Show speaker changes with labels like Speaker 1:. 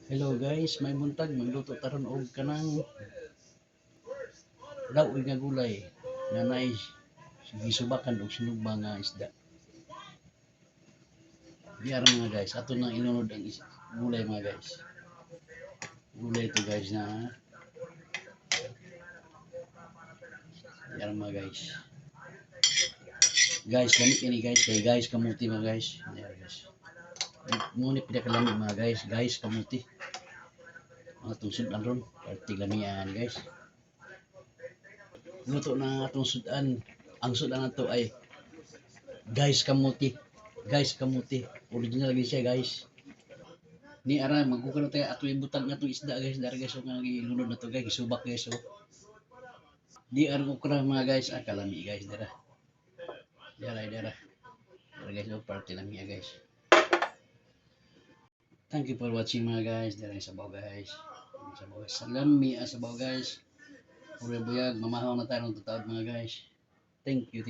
Speaker 1: Hello guys, may buntag magluto taron og kanang daoy nga gulay nga naay gisubakan og sinugba nga isda. Diara mga guys, ato nang inunod ang gulay mga guys. Gulay ito guys na diara mga guys. Guys, gani kini guys, kay guys kamuti mga guys. Diara guys. Muna pinakalami mga guys, guys kamuti. Mga tungsod na ron, party lamian guys. Luto na atong sudan. Ang sudan nato ay guys kamuti. Guys kamuti. Original lagi siya guys. Ni ara magkukuno tayo ato ibutang nga itong isda guys. Dari guys so nga ilunod na to guys. Isubak guys so. Di ara ko mga guys. Kalami guys dara. Dara. Dara guys so party lami guys. Thank you for watching mga guys. Dara sabaw guys. Sabaw guys. Salami sabaw guys. Uri buyag mamahaw na tayo ng tutawad mga guys. Thank you.